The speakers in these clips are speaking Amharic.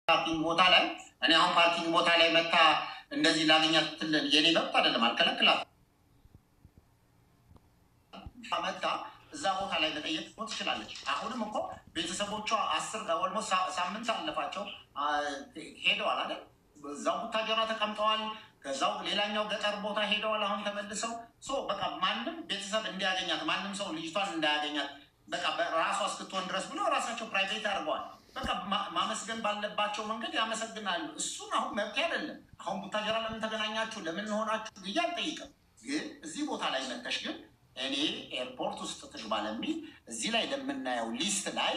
ፓርኪንግ ቦታ ላይ እኔ አሁን ፓርኪንግ ቦታ ላይ መታ እንደዚህ ላገኛት ትልን የኔ መብት አይደለም፣ አልከለክላት። መታ እዛ ቦታ ላይ መጠየቅ ትችላለች። አሁንም እኮ ቤተሰቦቿ 10 ኦልሞስት ሳምንት አለፋቸው ሄደዋል አይደል? እዛው ቡታጀራ ተቀምጠዋል። ከዛው ሌላኛው ገጠር ቦታ ሄደዋል። አሁን ተመልሰው በቃ ማንም ቤተሰብ እንዲያገኛት ማንም ሰው ልጅቷን እንዳያገኛት በቃ ራሷ እስክትሆን ድረስ ብሎ ራሳቸው ፕራይቬት አድርገዋል። በቃ ማመስገን ባለባቸው መንገድ ያመሰግናሉ። እሱን አሁን መብት አይደለም። አሁን ቡታጀራ ለምን ተገናኛችሁ ለምን ሆናችሁ ብዬ አልጠይቅም። ግን እዚህ ቦታ ላይ መተሽ ግን እኔ ኤርፖርት ውስጥ ትግባ ለሚል እዚህ ላይ ለምናየው ሊስት ላይ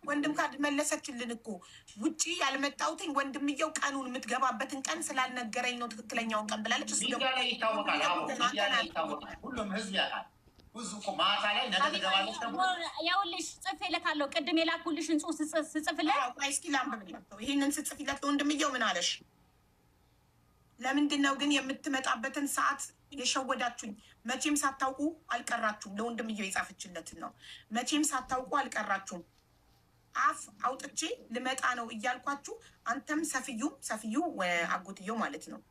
ወንድም ካድ መለሰችልን እኮ ውጪ ያልመጣሁትኝ ወንድምየው ቀኑን የምትገባበትን ቀን ስላልነገረኝ ነው ትክክለኛውን ቀን ብላለች። እሱ ሚዲያ ላይ ይታወቃል። ሁሉም ህዝብ ያውቃል። ህዝብ እኮ ማታ ላይ ነገ ትገባለች። ይኸውልሽ ጽፌለታለሁ። ቅድም የላኩልሽን ጽሑፍ ስጽፍለት እስኪ ላንብብለት። ይህንን ስጽፍለት ለወንድምየው ምን አለሽ? ለምንድን ነው ግን የምትመጣበትን ሰዓት የሸወዳችሁኝ? መቼም ሳታውቁ አልቀራችሁም። ለወንድምየው የጻፈችለትን ነው። መቼም ሳታውቁ አልቀራችሁም። አፍ አውጥቼ ልመጣ ነው እያልኳችሁ አንተም ሰፍዩ አጎትየው ማለት ነው።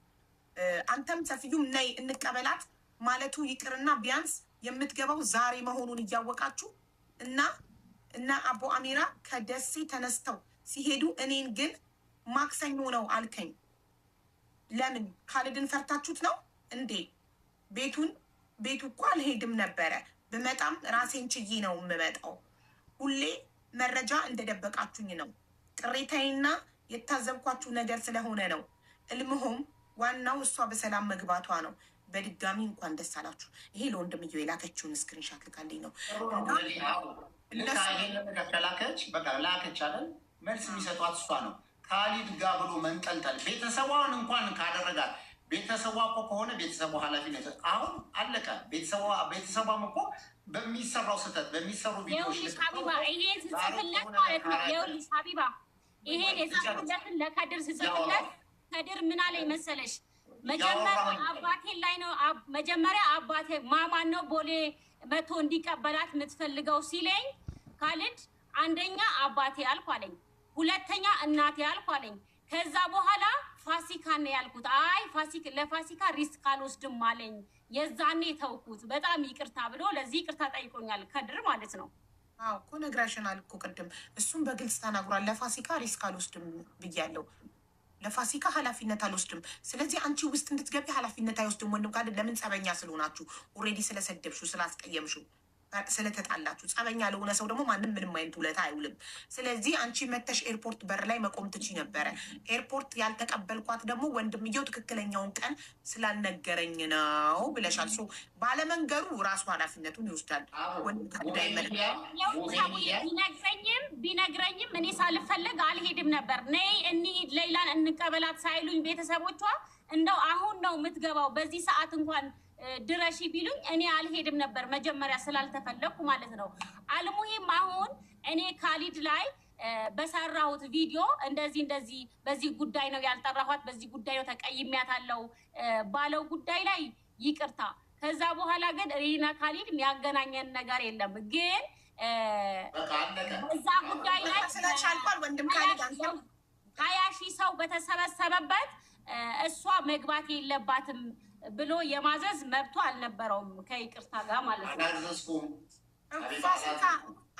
አንተም ሰፍዩም ነይ እንቀበላት ማለቱ ይቅርና ቢያንስ የምትገባው ዛሬ መሆኑን እያወቃችሁ እና አቦ አሚራ ከደሴ ተነስተው ሲሄዱ እኔን ግን ማክሰኞ ነው አልከኝ። ለምን ካልድን ፈርታችሁት ነው እንዴ? ቤቱ እኮ አልሄድም ነበረ። ብመጣም ራሴን ችዬ ነው የምመጣው። ሁሌ መረጃ እንደደበቃችሁኝ ነው። ቅሬታዬና የታዘብኳችሁ ነገር ስለሆነ ነው። እልምሆም ዋናው እሷ በሰላም መግባቷ ነው። በድጋሚ እንኳን ደስ አላችሁ። ይሄ ለወንድምየው የላከችውን ስክሪንሻት ልካልኝ ነው። ላከች አለን። መልስ የሚሰጧት እሷ ነው። ካሊድ ጋር ብሎ መንጠልጠል ቤተሰቧን እንኳን ካደረጋት ቤተሰቧ እኮ ከሆነ ቤተሰቧ ኃላፊነት አሁን አለቀ። ቤተሰቧም እኮ በሚሰራው ስህተት በሚሰሩ ቪዲዮች ሀቢባ ይሄን ስጽፍለት ማለት ነው። ይኸውልሽ ሀቢባ ይሄን የጻፍኩለትን ለከድር ስጽፍለት ከድር ምን አለኝ መሰለሽ? መጀመሪያ አባቴ ላይ ነው መጀመሪያ አባቴ ማማን ነው ቦሌ መቶ እንዲቀበላት የምትፈልገው ሲለኝ ካሊድ አንደኛ አባቴ አልኩ አለኝ፣ ሁለተኛ እናቴ አልኩ አለኝ። ከዛ በኋላ ፋሲካ ነው ያልኩት። አይ ለፋሲካ ሪስክ አልወስድም አለኝ። የዛኔ ተውኩት። በጣም ይቅርታ ብሎ ለዚህ ይቅርታ ጠይቆኛል ከድር ማለት ነው። አዎ እኮ ነግራሽናል እኮ ቅድም። እሱም በግልጽ ተናግሯል። ለፋሲካ ሪስክ አልወስድም ብያለሁ። ለፋሲካ ኃላፊነት አልወስድም። ስለዚህ አንቺ ውስጥ እንድትገቢ ኃላፊነት አይወስድም። ወንድም ካለ ለምን ጸበኛ ስለሆናችሁ ኦልሬዲ ስለሰደብሹ ስላስቀየምሹ ስለተጣላችሁ ጸበኛ ለሆነ ሰው ደግሞ ማንም ምንም አይነት ውለታ አይውልም። ስለዚህ አንቺ መተሽ ኤርፖርት በር ላይ መቆም ትቺ ነበረ። ኤርፖርት ያልተቀበልኳት ደግሞ ወንድምየው ትክክለኛውን ቀን ስላልነገረኝ ነው ብለሻል። ሶ ባለመንገሩ ራሱ ኃላፊነቱን ይወስዳል። ቢነግረኝም እኔ ሳልፈለግ አልሄድም ነበር። ነይ እንሂድ ሌላን እንቀበላት ሳይሉኝ ቤተሰቦቿ እንደው አሁን ነው የምትገባው በዚህ ሰዓት እንኳን ድረሺ ቢሉኝ እኔ አልሄድም ነበር፣ መጀመሪያ ስላልተፈለኩ ማለት ነው። አልሙሂም አሁን እኔ ካሊድ ላይ በሰራሁት ቪዲዮ እንደዚህ በዚህ ጉዳይ ነው ያልጠራኋት፣ በዚህ ጉዳይ ነው ተቀይሜያታለሁ ባለው ጉዳይ ላይ ይቅርታ። ከዛ በኋላ ግን እኔና ካሊድ የሚያገናኘን ነገር የለም። ግን እዛ ጉዳይ ላይ ስለቻልኳል ወንድም ካሊድ 20,000 ሰው በተሰበሰበበት እሷ መግባት የለባትም ብሎ የማዘዝ መብቱ አልነበረውም ከይቅርታ ጋር ማለት ነው። ፋሲካ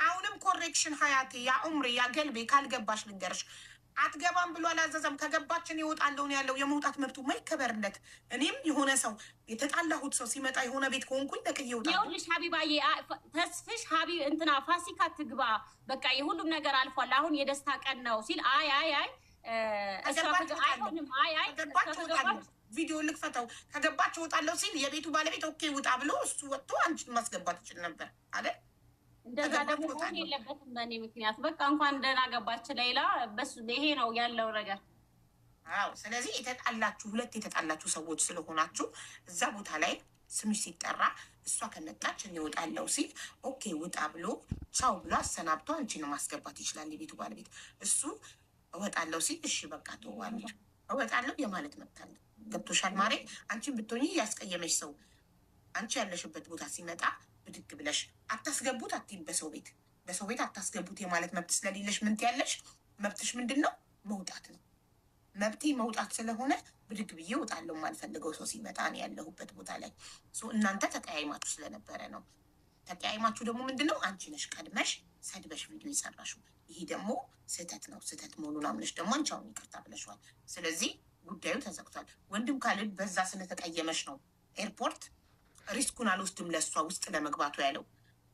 አሁንም ኮሬክሽን ሀያቴ ያ ኡምሪ ያ ገልቤ ካልገባሽ ልንገርሽ፣ አትገባም ብሎ አላዘዘም። ከገባችን ይወጣለሁ ነው ያለው። የመውጣት መብቱ ማይከበርለት። እኔም የሆነ ሰው የተጣላሁት ሰው ሲመጣ የሆነ ቤት ከሆንኩኝ ጠቅዬ ይወጣል። ይኸውልሽ ሀቢባዬ ተስፍሽ ፋሲካ ትግባ በቃ የሁሉም ነገር አልፏል፣ አሁን የደስታ ቀን ነው ሲል ቪዲዮ ልክፈተው ከገባች እወጣለሁ ሲል የቤቱ ባለቤት ኦኬ ውጣ ብሎ እሱ ወጥቶ አንቺን ማስገባት ይችል ነበር አይደል? እንደዛ ደግሞ ሆን የለበትም በእኔ ምክንያት። በቃ እንኳን ደህና ገባች ሌላ በሱ ይሄ ነው ያለው ነገር። አዎ ስለዚህ ሁለት የተጣላችሁ ሰዎች ስለሆናችሁ እዛ ቦታ ላይ ስምሽ ሲጠራ እሷ ከመጣች እኔ እወጣለሁ ሲል ኦኬ ውጣ ብሎ ቻው ብሎ አሰናብቶ አንቺን ማስገባት ይችላል የቤቱ ባለቤት። እሱ እወጣለሁ ሲል እሺ በቃ ተዋለች እወጣለሁ የማለት መብት አለ። ገብቶሻል ማሬ? አንቺን ብትሆኚ ያስቀየመሽ ሰው አንቺ ያለሽበት ቦታ ሲመጣ ብድግ ብለሽ አታስገቡት አትይም። በሰው ቤት አታስገቡት የማለት መብት ስለሌለሽ ምን ትያለሽ? መብትሽ ምንድን ነው? መውጣት ነው። መብቴ መውጣት ስለሆነ ብድግ ብዬ እወጣለሁ። የማልፈልገው ሰው ሲመጣ እኔ ያለሁበት ቦታ ላይ እናንተ ተቀያይማችሁ ስለነበረ ነው። ተቀያይማችሁ ደግሞ ምንድን ነው? አንቺ ነሽ ቀድመሽ ሰድበሽ ቪዲዮ የሰራሽው። ይሄ ደግሞ ስህተት ነው። ስህተት መሆኑን አምነሽ ደግሞ አንቺ አሁን ይቅርታ ብለሽዋል። ስለዚህ ጉዳዩ ተዘግቷል። ወንድም ካልን በዛ ስለተቀየመሽ ነው ኤርፖርት ሪስኩን አልወስድም ለእሷ ውስጥ ለመግባቱ ያለው።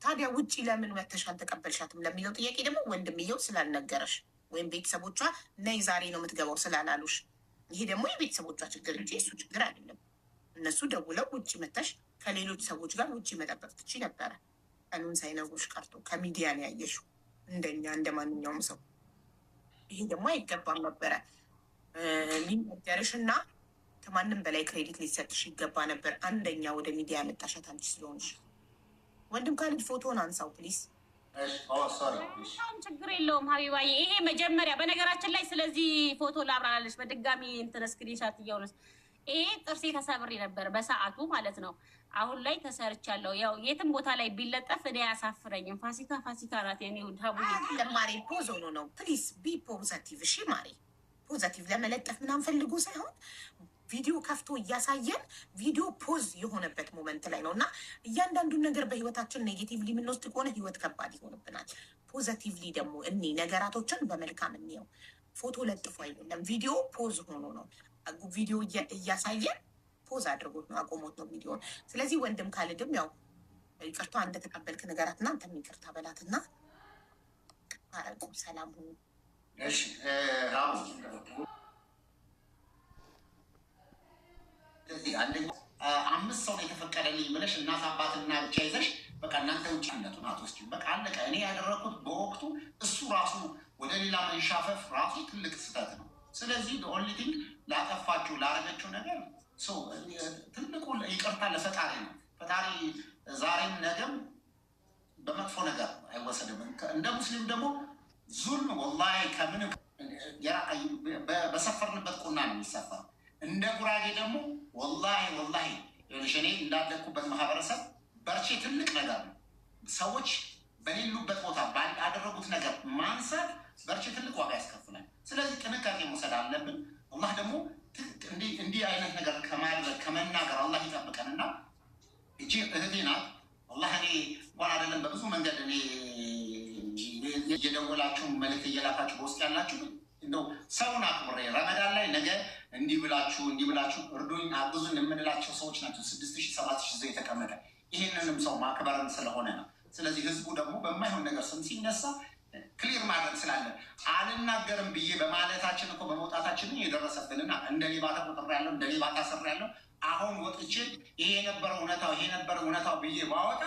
ታዲያ ውጭ ለምን መተሽ አልተቀበልሻትም ለሚለው ጥያቄ ደግሞ ወንድምየው ስላልነገረሽ ወይም ቤተሰቦቿ ነይ ዛሬ ነው የምትገባው ስላላሉሽ፣ ይሄ ደግሞ የቤተሰቦቿ ችግር እንጂ እሱ ችግር አይደለም። እነሱ ደውለው ውጭ መተሽ ከሌሎች ሰዎች ጋር ውጭ መጠበቅ ትቺ ነበረ። ቀኑን ሳይነግሩሽ ቀርቶ ከሚዲያ ነው ያየሽው፣ እንደኛ እንደ ማንኛውም ሰው። ይሄ ደግሞ አይገባም ነበረ ሊነገርሽ እና ከማንም በላይ ክሬዲት ሊሰጥሽ ይገባ ነበር። አንደኛ ወደ ሚዲያ ያመጣሻት አንቺ ስለሆንሽ። ወንድም ካሊድ ፎቶን አንሳው ፕሊዝ። ችግር የለውም ሀቢባዬ። ይሄ መጀመሪያ በነገራችን ላይ ስለዚህ ፎቶ ላብራላለች በድጋሚ እንትን ስክሪንሻት እያሆነች ይሄ ጥርሴ ተሰብሬ ነበር በሰዓቱ ማለት ነው። አሁን ላይ ተሰርቻለሁ። ያው የትም ቦታ ላይ ቢለጠፍ እኔ አያሳፍረኝም። ፋሲካ ናት የኔ ውድ ሀቡዬ። ለማሪ ፖዝ ሆኖ ነው ፕሊዝ ቢ ፖዘቲቭ። እሺ ማሪ ፖዘቲቭ ለመለጠፍ ምናምን ፈልጎ ሳይሆን ቪዲዮ ከፍቶ እያሳየን ቪዲዮ ፖዝ የሆነበት ሞመንት ላይ ነው። እና እያንዳንዱን ነገር በህይወታችን ኔጌቲቭሊ የምንወስድ ከሆነ ህይወት ከባድ ይሆንብናል። ፖዘቲቭሊ ደግሞ እኔ ነገራቶችን በመልካም እንየው። ፎቶ ለጥፎ አይደለም ቪዲዮ ፖዝ ሆኖ ነው። ቪዲዮ እያሳየን ፖዝ አድርጎት ነው አቆሞት ነው ቪዲዮን። ስለዚህ ወንድም ካልድም ያው ይቅርታ እንደተቀበልክ ነገራትና አንተም ይቅርታ በላትና አረቁ ሰላም ሁኑ። አንደኛ 5 ሰው የተፈቀደልኝ ብለሽ እናት አባትና ብቻ ይዘሽ በቃ እናንተ ውጭነቱን አትወስጂም። በቃ አለቀ። እኔ ያደረኩት በወቅቱ እሱ ራሱ ወደ ሌላ መንሻፈፍ ራሱ ትልቅ ስህተት ነው። ስለዚህ ኦንሊ ቲንግ ላጠፋችሁ ላረገችው ነገር ትልቁ ይቅርታ ለፈጣሪ ነው። ፈጣሪ ዛሬም ነገም በመጥፎ ነገር አይወሰድም። እንደ ሙስሊም ደግሞ ዙልም ወላሂ ከምን በሰፈርንበት ቁና ነው የሚሰፈር። እንደ ጉራጌ ደግሞ ወላሂ እኔ እንዳደግኩበት ማህበረሰብ በርቼ ትልቅ ነገር ነው። ሰዎች በሌሉበት ቦታ ባደረጉት ነገር ማንሳት በርቼ ትልቅ ዋጋ ያስከፍላል። ስለዚህ ጥንቃቄ መውሰድ አለብን። አላህ ደግሞ እንዲህ አይነት ነገር ከማድረግ ከመናገር አላህ ይጠብቀን እና እቺ እህቴ ናት። አላህ እኔ እንኳን አይደለም በብዙ መንገድ እኔ እየደወላችሁ መልዕክት እየላካችሁ በውስጥ ያላችሁ እንደው ሰውን አክብሬ ረመዳን ላይ ነገ እንዲህ ብላችሁ እርዱኝ አግዙን የምንላቸው ሰዎች ናቸው። 6,000 7,000 ይዘው የተቀመጠ ይህንንም ሰው ማክበርን ስለሆነ ነው። ስለዚህ ህዝቡ ደግሞ በማይሆን ነገር ስም ሲነሳ ክሊር ማድረግ ስላለን አልናገርም ብዬ በማለታችን እኮ በመውጣታችን የደረሰብንና እንደ ሌባ ተቆጥሬ ያለው እንደ ሌባ ታስሬ ያለው አሁን ወጥቼ ይሄ የነበረ እውነታው ብዬ ባወጣ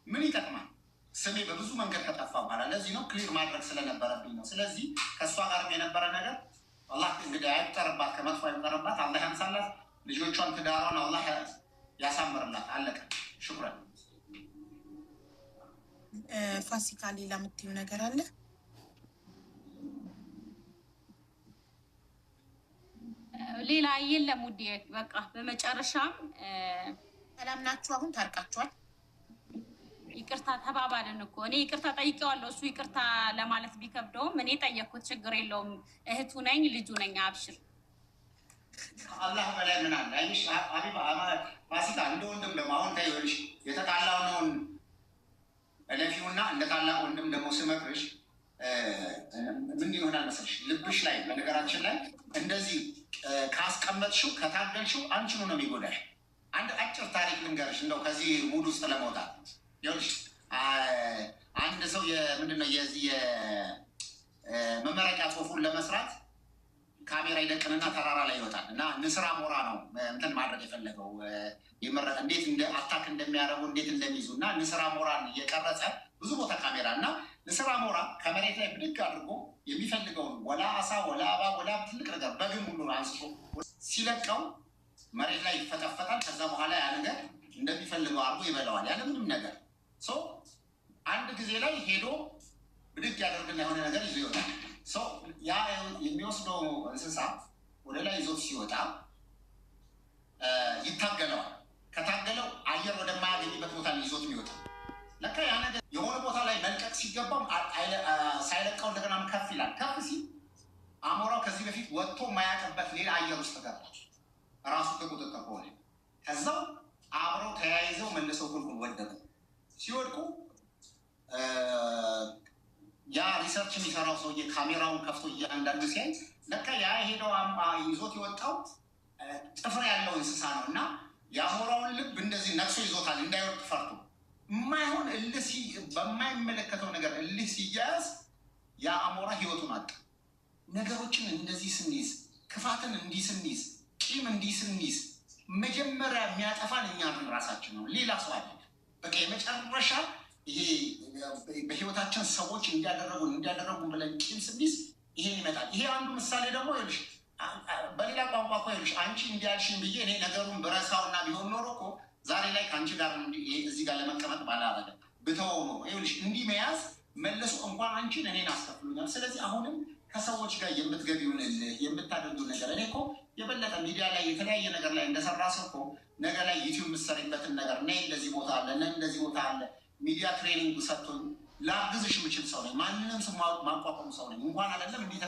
ምን ይጠቅማል? ስሜ በብዙ መንገድ ከጠፋ በኋላ ለዚህ ነው ክሊር ማድረግ ስለነበረብኝ ነው። ስለዚህ ከእሷ ጋርም የነበረ ነገር አላህ እንግዲህ አይጠርባት፣ ከመጥፎ አይጠርባት፣ አላህ ያንሳላት፣ ልጆቿን ትዳሯን አላህ ያሳምርላት። አለቀ። ሽኩረን። ፋሲካ ሌላ የምትይው ነገር አለ? ሌላ የለም ውዴ። በቃ በመጨረሻም ሰላም ናችሁ? አሁን ታርቃችኋል? ይቅርታ ተባባልን እኮ። እኔ ይቅርታ ጠይቄዋለሁ። እሱ ይቅርታ ለማለት ቢከብደውም እኔ ጠየቅኩት። ችግር የለውም። እህቱ ነኝ፣ ልጁ ነኝ። አብሽር። አላህ በላይ ምን አለ? አይሽ ሀቢባ ፋሲካ እንደ ወንድም ደግሞ አሁን ታይወልሽ የተጣላውን እለፊውና እንደ ታላቅ ወንድም ደግሞ ስመክርሽ ምን ይሆናል መሰለሽ? ልብሽ ላይ በነገራችን ላይ እንደዚህ ካስቀመጥሽው ከታገልሽው አንቺኑ ነው የሚጎዳሽ። አንድ አጭር ታሪክ ልንገርሽ እንደው ከዚህ ሙድ ውስጥ ለመውጣት ይኸውልሽ አንድ ሰው ምንድነው የዚህ የመመረቂያ ጽሁፉን ለመስራት ካሜራ ይደቅንና ተራራ ላይ ይወጣል እና ንስራ ሞራ ነው እንትን ማድረግ የፈለገው እንዴት አታክ እንደሚያደርጉ እንዴት እንደሚይዙ እና ንስራ ሞራን እየቀረጸ ብዙ ቦታ ካሜራ እና ንስራ ሞራ ከመሬት ላይ ብድግ አድርጎ የሚፈልገውን ወላ አሳ ወላ እባ ወላ ትልቅ ነገር በግም ሁሉ አንስቶ ሲለቀው መሬት ላይ ይፈጠፈጣል። ከዛ በኋላ ያ ነገር እንደሚፈልገው አድርጎ ይበላዋል ያለ ምንም ነገር። አንድ ጊዜ ላይ ሄዶ ብድግ ያደርግና የሆነ ነገር ይዞ ይወጣል። ያ የሚወስደው እንስሳ ወደ ላይ ይዞት ሲወጣ ይታገለዋል። ከታገለው አየር ወደማያገኝበት ቦታ ይዞት የሚወጣ ለካ ያ ነገር የሆነ ቦታ ላይ መልቀቅ ሲገባም ሳይለቀው እንደገና ከፍ ይላል። ከፍ ሲል አሞራው ከዚህ በፊት ወጥቶ የማያውቅበት ሌላ አየር ውስጥ ገባ። ራሱ ከቁጥጥር ሆነ። ከዛው አብረው ተያይዘው መልሰው ቁልቁል ወደቁ። ሲወድቁ ያ ሪሰርች የሚሰራው ሰውዬ ካሜራውን ከፍቶ እያንዳንዱ ሲያይ ለካ ያ ሄደው ይዞት የወጣው ጥፍር ያለው እንስሳ ነው እና የአሞራውን ልብ እንደዚህ ነክሶ ይዞታል እንዳይወድቅ ፈርቶ። የማይሆን እልህ በማይመለከተው ነገር እልህ ሲያያዝ ያ አሞራ ህይወቱን አጣ። ነገሮችን እንደዚህ ስንይዝ፣ ክፋትን እንዲህ ስንይዝ፣ ቂም እንዲህ ስንይዝ መጀመሪያ የሚያጠፋን እኛ ራሳችን ነው፣ ሌላ ሰው አለ። በቃ የመጨረሻ ይሄ በህይወታችን ሰዎች እንዲያደረጉን ብለን ቂም ስንይዝ ይሄን ይመጣል። ይሄ አንዱ ምሳሌ ደግሞ ይኸውልሽ፣ በሌላ ቋንቋ እኮ ይኸውልሽ አንቺ እንዲያልሽኝ ብዬ እኔ ነገሩን ብረሳውና ቢሆን ኖሮ እኮ ዛሬ ላይ ከአንቺ ጋር እዚህ ጋር ለመቀመጥ ባላረገ ብተወው ነው። ይኸውልሽ እንዲህ መያዝ መለሱ እንኳን አንቺን እኔን አስከፍሉኛል። ስለዚህ አሁንም ከሰዎች ጋር የምትገቢውን የምታደርጊው ነገር እኔ እኮ የበለጠ ሚዲያ ላይ የተለያየ ነገር ላይ እንደሰራ ሰው እኮ ነገ ላይ ዩቲዩብ የምትሰሪበትን ነገር ነይ እንደዚህ ቦታ አለ ነይ እንደዚህ ቦታ አለ ሚዲያ ትሬኒንግ ሰጥቶኝ ላግዝሽ የምችል ሰው ነኝ። ማንንም ማቋቋም ሰው ነኝ። እንኳን አይደለም እንዲህ